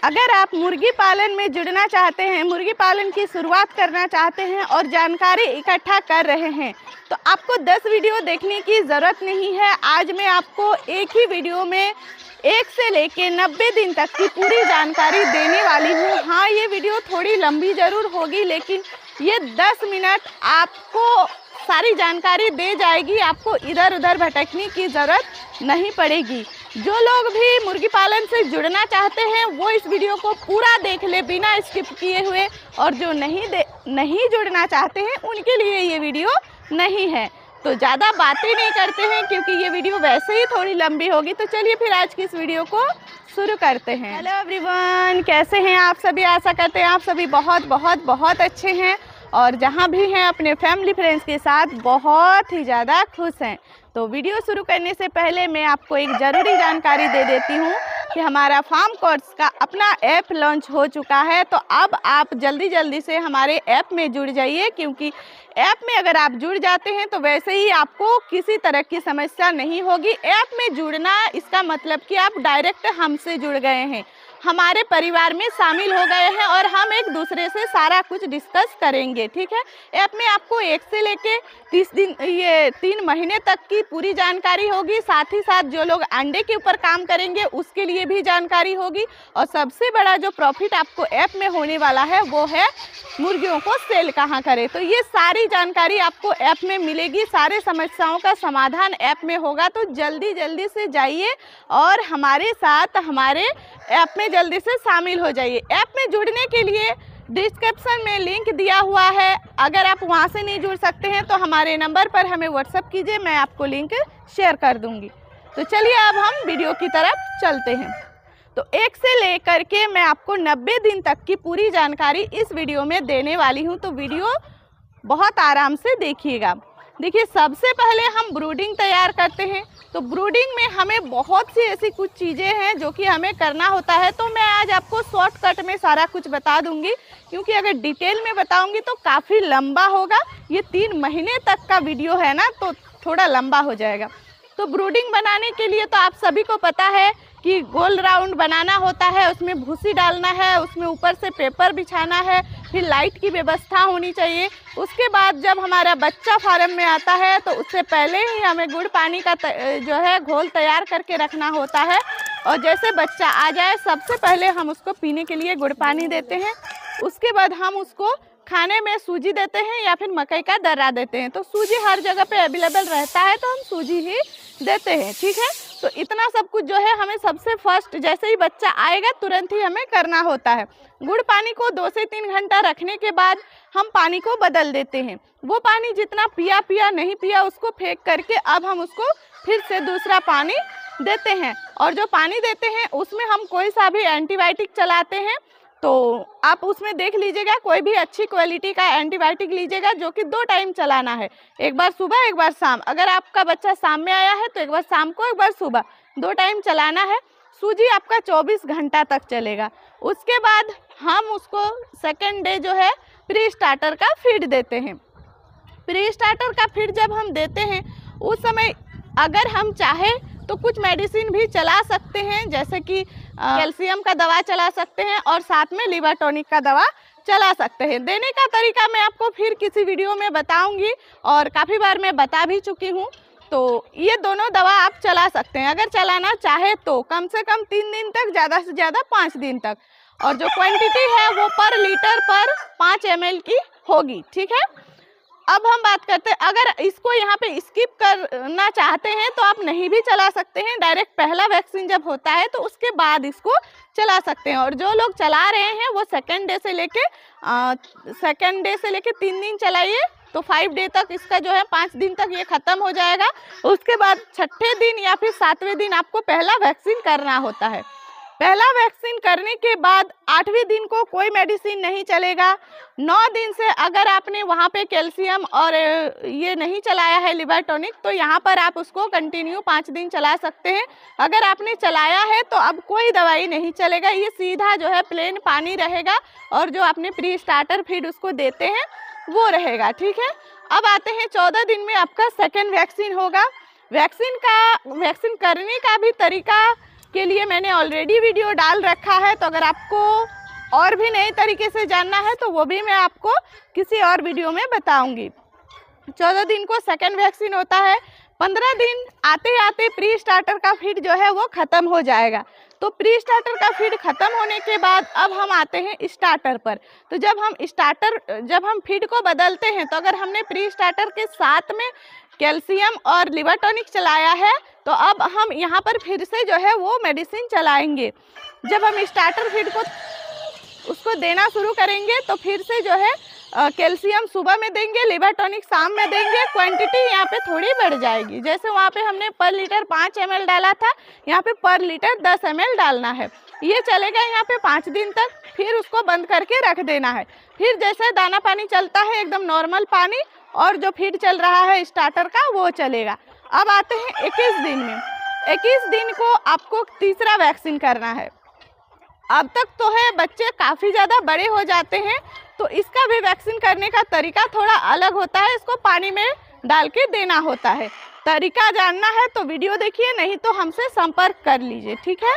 अगर आप मुर्गी पालन में जुड़ना चाहते हैं, मुर्गी पालन की शुरुआत करना चाहते हैं और जानकारी इकट्ठा कर रहे हैं तो आपको 10 वीडियो देखने की ज़रूरत नहीं है। आज मैं आपको एक ही वीडियो में 1 से लेके 90 दिन तक की पूरी जानकारी देने वाली हूँ। हाँ, ये वीडियो थोड़ी लंबी ज़रूर होगी लेकिन ये 10 मिनट आपको सारी जानकारी दे जाएगी। आपको इधर उधर भटकने की ज़रूरत नहीं पड़ेगी। जो लोग भी मुर्गी पालन से जुड़ना चाहते हैं वो इस वीडियो को पूरा देख ले बिना स्किप किए हुए, और जो नहीं जुड़ना चाहते हैं उनके लिए ये वीडियो नहीं है। तो ज़्यादा बातें नहीं करते हैं क्योंकि ये वीडियो वैसे ही थोड़ी लंबी होगी। तो चलिए फिर आज की इस वीडियो को शुरू करते हैं। हेलो एवरीवन, कैसे हैं आप सभी? आशा करते हैं आप सभी बहुत बहुत बहुत अच्छे हैं और जहाँ भी हैं अपने फैमिली फ्रेंड्स के साथ बहुत ही ज़्यादा खुश हैं। तो वीडियो शुरू करने से पहले मैं आपको एक ज़रूरी जानकारी दे देती हूँ कि हमारा फार्म कोर्स का अपना ऐप लॉन्च हो चुका है। तो अब आप जल्दी से हमारे ऐप में जुड़ जाइए, क्योंकि ऐप में अगर आप जुड़ जाते हैं तो वैसे ही आपको किसी तरह की समस्या नहीं होगी। ऐप में जुड़ना इसका मतलब कि आप डायरेक्ट हमसे जुड़ गए हैं, हमारे परिवार में शामिल हो गए हैं और हम एक दूसरे से सारा कुछ डिस्कस करेंगे। ठीक है, ऐप में आपको 1 से लेके 3 महीने तक की पूरी जानकारी होगी। साथ ही साथ जो लोग अंडे के ऊपर काम करेंगे उसके लिए भी जानकारी होगी। और सबसे बड़ा जो प्रॉफिट आपको ऐप में होने वाला है वो है मुर्गियों को सेल कहाँ करें। तो ये सारी जानकारी आपको ऐप में मिलेगी, सारे समस्याओं का समाधान ऐप में होगा। तो जल्दी से जाइए और हमारे साथ हमारे ऐप में जल्दी से शामिल हो जाइए। ऐप में जुड़ने के लिए डिस्क्रिप्शन में लिंक दिया हुआ है। अगर आप वहां से नहीं जुड़ सकते हैं तो हमारे नंबर पर हमें व्हाट्सएप कीजिए, मैं आपको लिंक शेयर कर दूंगी। तो चलिए अब हम वीडियो की तरफ चलते हैं। तो 1 से लेकर के मैं आपको 90 दिन तक की पूरी जानकारी इस वीडियो में देने वाली हूँ। तो वीडियो बहुत आराम से देखिएगा। देखिए, सबसे पहले हम ब्रूडिंग तैयार करते हैं। तो ब्रूडिंग में हमें बहुत सी ऐसी कुछ चीज़ें हैं जो कि हमें करना होता है। तो मैं आज आपको शॉर्टकट में सारा कुछ बता दूंगी, क्योंकि अगर डिटेल में बताऊंगी तो काफ़ी लंबा होगा। ये 3 महीने तक का वीडियो है ना, तो थोड़ा लंबा हो जाएगा। तो ब्रूडिंग बनाने के लिए तो आप सभी को पता है कि गोल राउंड बनाना होता है, उसमें भूसी डालना है, उसमें ऊपर से पेपर बिछाना है, फिर लाइट की व्यवस्था होनी चाहिए। उसके बाद जब हमारा बच्चा फार्म में आता है तो उससे पहले ही हमें गुड़ पानी का जो है घोल तैयार करके रखना होता है। और जैसे बच्चा आ जाए सबसे पहले हम उसको पीने के लिए गुड़ पानी देते हैं। उसके बाद हम उसको खाने में सूजी देते हैं या फिर मकई का दर्रा देते हैं। तो सूजी हर जगह पे अवेलेबल रहता है तो हम सूजी ही देते हैं। ठीक है, तो इतना सब कुछ जो है हमें सबसे फर्स्ट जैसे ही बच्चा आएगा तुरंत ही हमें करना होता है। गुड़ पानी को 2 से 3 घंटा रखने के बाद हम पानी को बदल देते हैं। वो पानी जितना पिया नहीं पिया उसको फेंक करके अब हम उसको फिर से दूसरा पानी देते हैं। और जो पानी देते हैं उसमें हम कोई सा भी एंटीबायोटिक चलाते हैं। तो आप उसमें देख लीजिएगा, कोई भी अच्छी क्वालिटी का एंटीबायोटिक लीजिएगा जो कि 2 टाइम चलाना है, एक बार सुबह एक बार शाम। अगर आपका बच्चा शाम में आया है तो एक बार शाम को एक बार सुबह, 2 टाइम चलाना है। सूजी आपका 24 घंटा तक चलेगा। उसके बाद हम उसको सेकेंड डे जो है प्री स्टार्टर का फीड देते हैं। प्री स्टार्टर का फीड जब हम देते हैं उस समय अगर हम चाहे तो कुछ मेडिसिन भी चला सकते हैं, जैसे कि कैल्शियम का दवा चला सकते हैं और साथ में लिवर टॉनिक का दवा चला सकते हैं। देने का तरीका मैं आपको फिर किसी वीडियो में बताऊंगी और काफ़ी बार मैं बता भी चुकी हूँ। तो ये दोनों दवा आप चला सकते हैं अगर चलाना चाहे तो, कम से कम 3 दिन तक, ज़्यादा से ज़्यादा 5 दिन तक। और जो क्वांटिटी है वो पर लीटर पर 5 ml की होगी। ठीक है, अब हम बात करते हैं, अगर इसको यहाँ पे स्किप करना चाहते हैं तो आप नहीं भी चला सकते हैं। डायरेक्ट पहला वैक्सीन जब होता है तो उसके बाद इसको चला सकते हैं। और जो लोग चला रहे हैं वो सेकेंड डे से लेके 3 दिन चलाइए, तो 5 डे तक इसका जो है 5 दिन तक ये ख़त्म हो जाएगा। उसके बाद 6ठे दिन या फिर 7वें दिन आपको पहला वैक्सीन करना होता है। पहला वैक्सीन करने के बाद 8वें दिन को कोई मेडिसिन नहीं चलेगा। 9 दिन से अगर आपने वहाँ पे कैल्शियम और ये नहीं चलाया है लिवर टॉनिक, तो यहाँ पर आप उसको कंटिन्यू 5 दिन चला सकते हैं। अगर आपने चलाया है तो अब कोई दवाई नहीं चलेगा, ये सीधा जो है प्लेन पानी रहेगा और जो आपने प्री स्टार्टर फीड उसको देते हैं वो रहेगा। ठीक है, अब आते हैं 14 दिन में आपका सेकेंड वैक्सीन होगा। वैक्सीन करने का भी तरीका के लिए मैंने ऑलरेडी वीडियो डाल रखा है, तो अगर आपको और भी नए तरीके से जानना है तो वो भी मैं आपको किसी और वीडियो में बताऊंगी। 14 दिन को सेकेंड वैक्सीन होता है। 15 दिन आते आते प्री स्टार्टर का फीड जो है वो ख़त्म हो जाएगा। तो प्री स्टार्टर का फीड ख़त्म होने के बाद अब हम आते हैं स्टार्टर पर। तो जब हम फीड को बदलते हैं, तो अगर हमने प्री स्टार्टर के साथ में कैल्शियम और लिवर टॉनिक चलाया है, तो अब हम यहाँ पर फिर से जो है वो मेडिसिन चलाएंगे। जब हम स्टार्टर फीड को उसको देना शुरू करेंगे तो फिर से जो है कैल्शियम सुबह में देंगे, लिवर टॉनिक शाम में देंगे। क्वांटिटी यहाँ पे थोड़ी बढ़ जाएगी। जैसे वहाँ पे हमने पर लीटर 5 ml डाला था, यहाँ पे पर लीटर 10 ml डालना है। ये चलेगा यहाँ पे 5 दिन तक, फिर उसको बंद करके रख देना है। फिर जैसे दाना पानी चलता है एकदम नॉर्मल पानी, और जो फीड चल रहा है स्टार्टर का वो चलेगा। अब आते हैं 21 दिन में। 21 दिन को आपको तीसरा वैक्सीन करना है। अब तक तो है बच्चे काफ़ी ज़्यादा बड़े हो जाते हैं, तो इसका भी वैक्सीन करने का तरीका थोड़ा अलग होता है। इसको पानी में डाल के देना होता है। तरीका जानना है तो वीडियो देखिए, नहीं तो हमसे संपर्क कर लीजिए, ठीक है।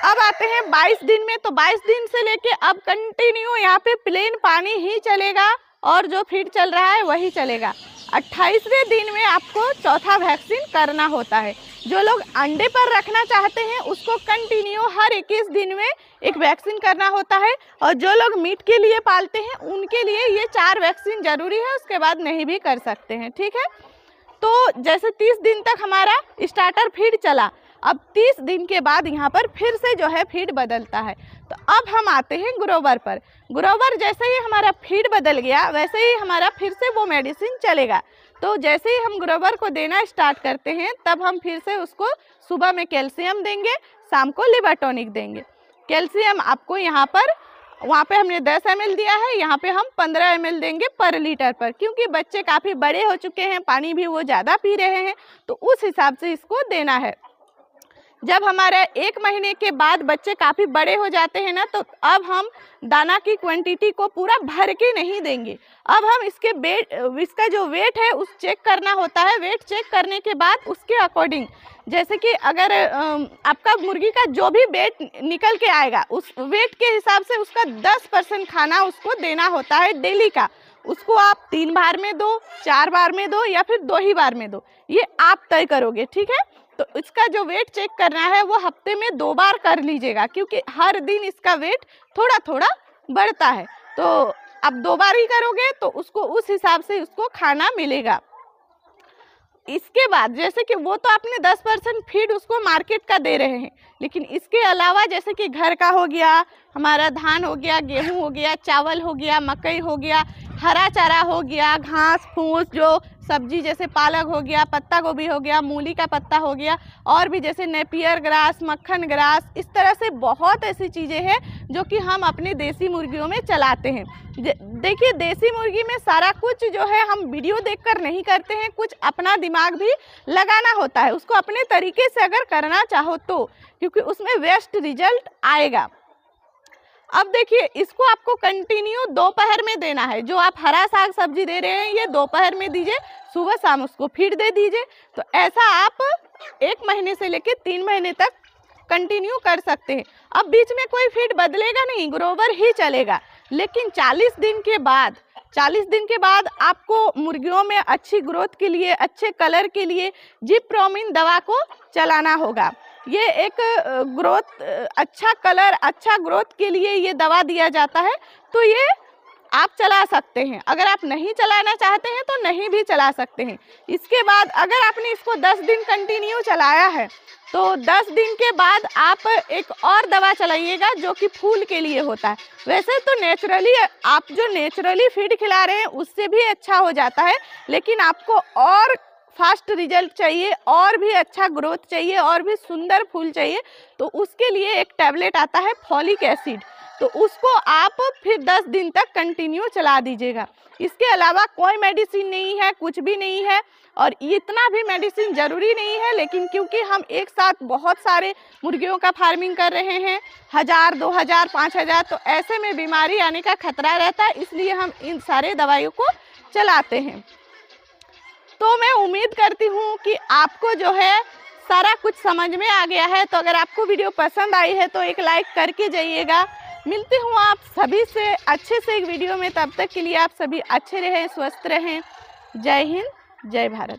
अब आते हैं 22 दिन में। तो 22 दिन से लेके अब कंटिन्यू यहाँ पे प्लेन पानी ही चलेगा और जो फीड चल रहा है वही चलेगा। 28वें दिन में आपको चौथा वैक्सीन करना होता है। जो लोग अंडे पर रखना चाहते हैं उसको कंटिन्यू हर 21 दिन में एक वैक्सीन करना होता है, और जो लोग मीट के लिए पालते हैं उनके लिए ये 4 वैक्सीन जरूरी है, उसके बाद नहीं भी कर सकते हैं, ठीक है। तो जैसे 30 दिन तक हमारा स्टार्टर फीड चला, अब 30 दिन के बाद यहाँ पर फिर से जो है फीड बदलता है। तो अब हम आते हैं ग्रोवर पर। ग्रोवर जैसे ही हमारा फीड बदल गया वैसे ही हमारा फिर से वो मेडिसिन चलेगा। तो जैसे ही हम ग्रोवर को देना स्टार्ट करते हैं तब हम फिर से उसको सुबह में कैल्शियम देंगे, शाम को लिवर टॉनिक देंगे। कैल्शियम आपको यहाँ पर, वहाँ पे हमने 10 ml दिया है, यहाँ पे हम 15 ml देंगे पर लीटर पर, क्योंकि बच्चे काफ़ी बड़े हो चुके हैं, पानी भी वो ज़्यादा पी रहे हैं, तो उस हिसाब से इसको देना है। जब हमारे 1 महीने के बाद बच्चे काफ़ी बड़े हो जाते हैं ना, तो अब हम दाना की क्वांटिटी को पूरा भर के नहीं देंगे। अब हम इसका जो वेट है उस चेक करना होता है। वेट चेक करने के बाद उसके अकॉर्डिंग, जैसे कि अगर आपका मुर्गी का जो भी वेट निकल के आएगा उस वेट के हिसाब से उसका 10% खाना उसको देना होता है डेली का। उसको आप 3 बार में दो, 4 बार में दो, या फिर 2 ही बार में दो, ये आप तय करोगे, ठीक है। तो इसका जो वेट चेक करना है वो हफ्ते में 2 बार कर लीजिएगा, क्योंकि हर दिन इसका वेट थोड़ा थोड़ा बढ़ता है। तो आप 2 बार ही करोगे तो उसको उस हिसाब से उसको खाना मिलेगा। इसके बाद जैसे कि वो तो आपने 10% फीड उसको मार्केट का दे रहे हैं, लेकिन इसके अलावा जैसे कि घर का हो गया, हमारा धान हो गया, गेहूं हो गया, चावल हो गया, मकई हो गया, हरा चारा हो गया, घास फूस, जो सब्जी जैसे पालक हो गया, पत्ता गोभी हो गया, मूली का पत्ता हो गया, और भी जैसे नेपियर ग्रास, मक्खन ग्रास, इस तरह से बहुत ऐसी चीज़ें हैं जो कि हम अपनी देसी मुर्गियों में चलाते हैं। देखिए, देसी मुर्गी में सारा कुछ जो है हम वीडियो देखकर नहीं करते हैं, कुछ अपना दिमाग भी लगाना होता है उसको अपने तरीके से अगर करना चाहो तो, क्योंकि उसमें बेस्ट रिजल्ट आएगा। अब देखिए, इसको आपको कंटिन्यू दोपहर में देना है। जो आप हरा साग सब्जी दे रहे हैं ये दोपहर में दीजिए, सुबह शाम उसको फीड दे दीजिए। तो ऐसा आप 1 महीने से लेकर 3 महीने तक कंटिन्यू कर सकते हैं। अब बीच में कोई फीड बदलेगा नहीं, ग्रोवर ही चलेगा। लेकिन 40 दिन के बाद आपको मुर्गियों में अच्छी ग्रोथ के लिए, अच्छे कलर के लिए जिप्रोमिन दवा को चलाना होगा। ये एक अच्छा कलर, अच्छा ग्रोथ के लिए ये दवा दिया जाता है, तो ये आप चला सकते हैं। अगर आप नहीं चलाना चाहते हैं तो नहीं भी चला सकते हैं। इसके बाद अगर आपने इसको 10 दिन कंटिन्यू चलाया है तो 10 दिन के बाद आप एक और दवा चलाइएगा जो कि फूल के लिए होता है। वैसे तो नेचुरली आप जो नेचुरली फीड खिला रहे हैं उससे भी अच्छा हो जाता है, लेकिन आपको और फास्ट रिजल्ट चाहिए, और भी अच्छा ग्रोथ चाहिए, और भी सुंदर फूल चाहिए, तो उसके लिए एक टैबलेट आता है फॉलिक एसिड, तो उसको आप फिर 10 दिन तक कंटिन्यू चला दीजिएगा। इसके अलावा कोई मेडिसिन नहीं है, कुछ भी नहीं है, और इतना भी मेडिसिन ज़रूरी नहीं है। लेकिन क्योंकि हम एक साथ बहुत सारे मुर्गियों का फार्मिंग कर रहे हैं, 1000, 2000, 5000, तो ऐसे में बीमारी आने का खतरा रहता है, इसलिए हम इन सारे दवाइयों को चलाते हैं। तो मैं उम्मीद करती हूँ कि आपको जो है सारा कुछ समझ में आ गया है। तो अगर आपको वीडियो पसंद आई है तो एक लाइक करके जाइएगा। मिलती हूँ आप सभी से अच्छे से एक वीडियो में, तब तक के लिए आप सभी अच्छे रहें, स्वस्थ रहें। जय हिंद, जय भारत।